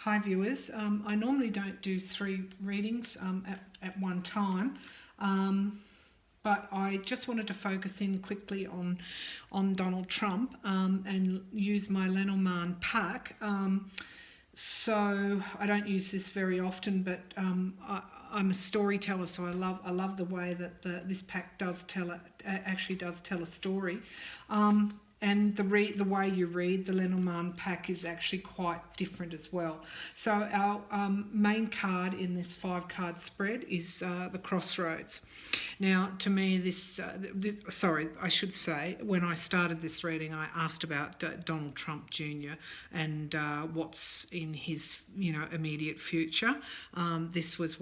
Hi viewers, I normally don't do 3 readings at one time, but I just wanted to focus in quickly on Donald Trump and use my Lenormand pack. So I don't use this very often, but I'm a storyteller, so I love the way that this pack actually does tell a story. And the way you read the Lenormand pack is actually quite different as well. So our main card in this 5-card spread is the crossroads. Now, to me, I should say, when I started this reading, I asked about Donald Trump Jr. and what's in his immediate future. This was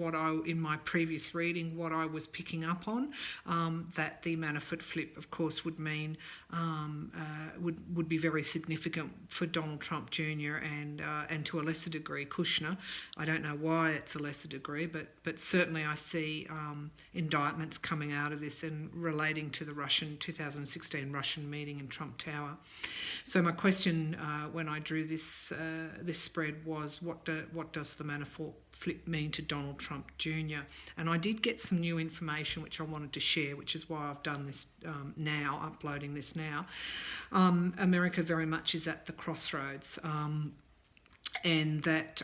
in my previous reading, what I was picking up on, that the Manafort flip, of course, would mean would be very significant for Donald Trump Jr. and to a lesser degree Kushner. I don't know why it's a lesser degree, but certainly I see indictments coming out of this and relating to the 2016 Russian meeting in Trump Tower. So my question when I drew this spread was, what does the Manafort flip mean to Donald Trump Jr.? And I did get some new information which I wanted to share, which is why I've done this now, uploading this now. America very much is at the crossroads, and that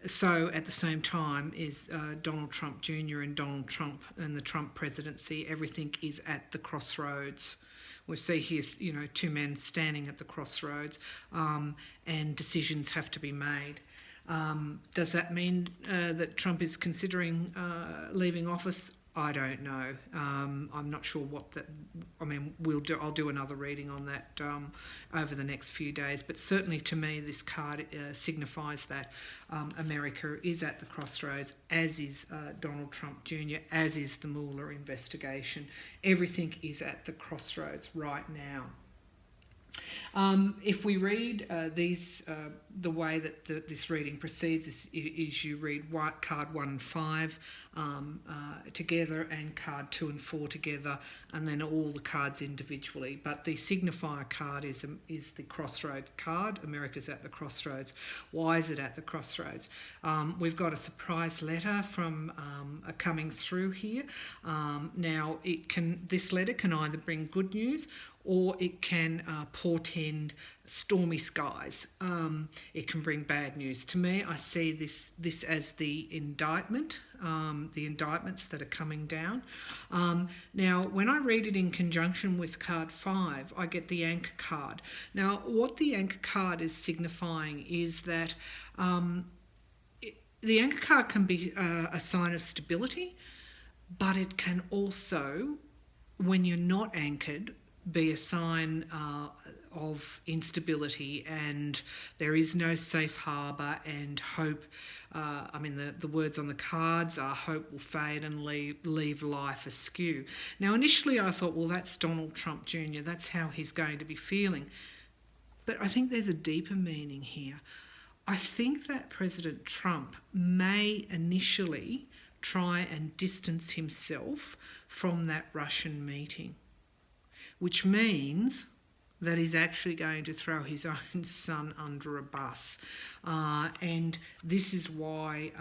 so at the same time is Donald Trump Jr. and Donald Trump and the Trump presidency. Everything is at the crossroads. We see here, two men standing at the crossroads, and decisions have to be made. Does that mean that Trump is considering leaving office? I don't know. I'm not sure what that. I mean, I'll do another reading on that over the next few days. But certainly, to me, this card signifies that America is at the crossroads, as is Donald Trump Jr., as is the Mueller investigation. Everything is at the crossroads right now. If we read the way that this reading proceeds is you read card 1 and 5 together and card 2 and 4 together, and then all the cards individually. But the signifier card is the crossroads card. America's at the crossroads. Why is it at the crossroads? We've got a surprise letter from coming through here. Now, this letter can either bring good news or it can portend stormy skies. It can bring bad news. To me, I see this as the indictment, the indictments that are coming down. Now, when I read it in conjunction with card 5, I get the anchor card. Now, what the anchor card is signifying is that the anchor card can be a sign of stability, but it can also, when you're not anchored, be a sign of instability, and there is no safe harbour, and hope. I mean, the words on the cards are hope will fade and leave life askew. Now, initially I thought, well, that's Donald Trump Jr., that's how he's going to be feeling. But I think there's a deeper meaning here. I think that President Trump may initially try and distance himself from that Russian meeting, which means that he's actually going to throw his own son under a bus. And this is why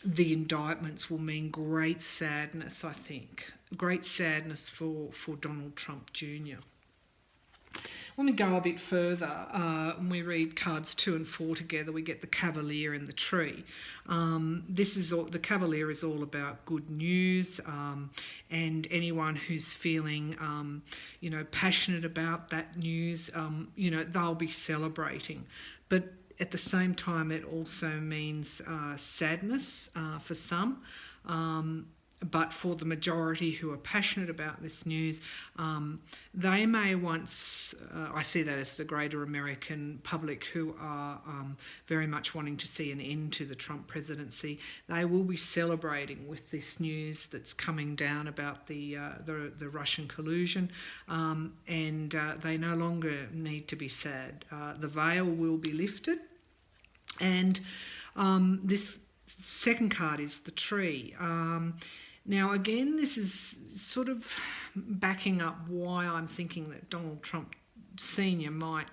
the indictments will mean great sadness, I think. Great sadness for Donald Trump Jr. When we go a bit further, and we read cards 2 and 4 together, we get the Cavalier and the tree. The Cavalier is all about good news, and anyone who's feeling, passionate about that news, they'll be celebrating. But at the same time, it also means sadness for some. But for the majority who are passionate about this news, they may once, I see that as the greater American public who are very much wanting to see an end to the Trump presidency, they will be celebrating with this news that's coming down about the Russian collusion, and they no longer need to be sad. The veil will be lifted, and this second card is the tree. Now, again, this is sort of backing up why I'm thinking that Donald Trump Sr. might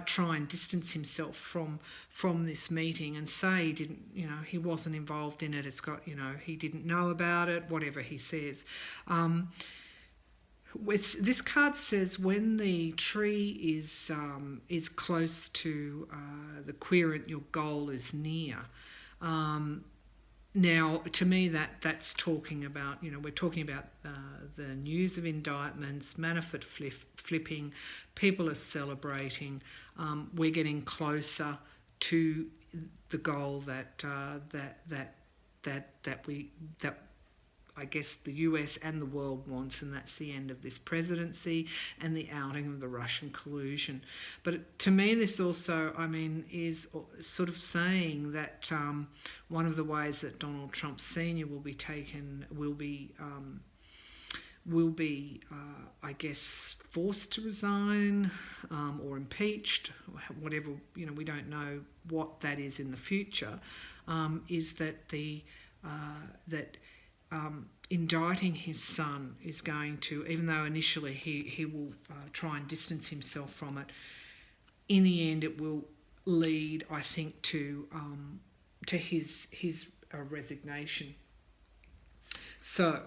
try and distance himself from this meeting and say he didn't, he wasn't involved in it. It's got, he didn't know about it. Whatever he says. This card says when the tree is close to the querent, your goal is near. Now, to me, that's talking about, we're talking about the news of indictments, Manafort flipping, people are celebrating. We're getting closer to the goal that I guess the US and the world wants, and that's the end of this presidency and the outing of the Russian collusion. But to me, this also, is sort of saying that one of the ways that Donald Trump Sr. will be I guess, forced to resign or impeached, whatever, we don't know what that is in the future, is that indicting his son is going to, even though initially he will try and distance himself from it, in the end it will lead, I think, to his resignation. So,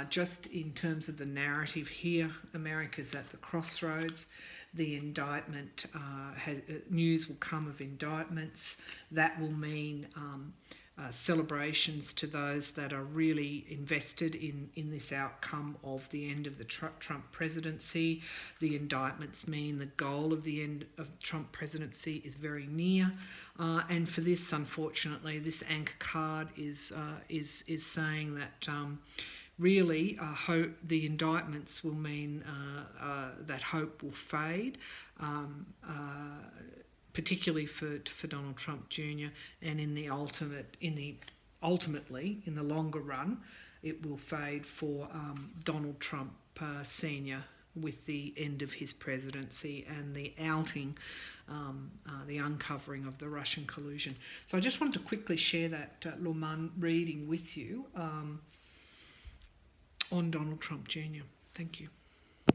just in terms of the narrative here, America's at the crossroads. The indictment, news will come of indictments. That will mean celebrations to those that are really invested in this outcome of the end of the Trump presidency. The indictments mean the goal of the end of Trump presidency is very near, and for this, unfortunately, this anchor card is saying that really the indictments will mean that hope will fade. Particularly for Donald Trump Jr. and ultimately in the longer run, it will fade for Donald Trump Sr. with the end of his presidency and the outing, the uncovering of the Russian collusion. So I just wanted to quickly share that Lorman reading with you on Donald Trump Jr. Thank you.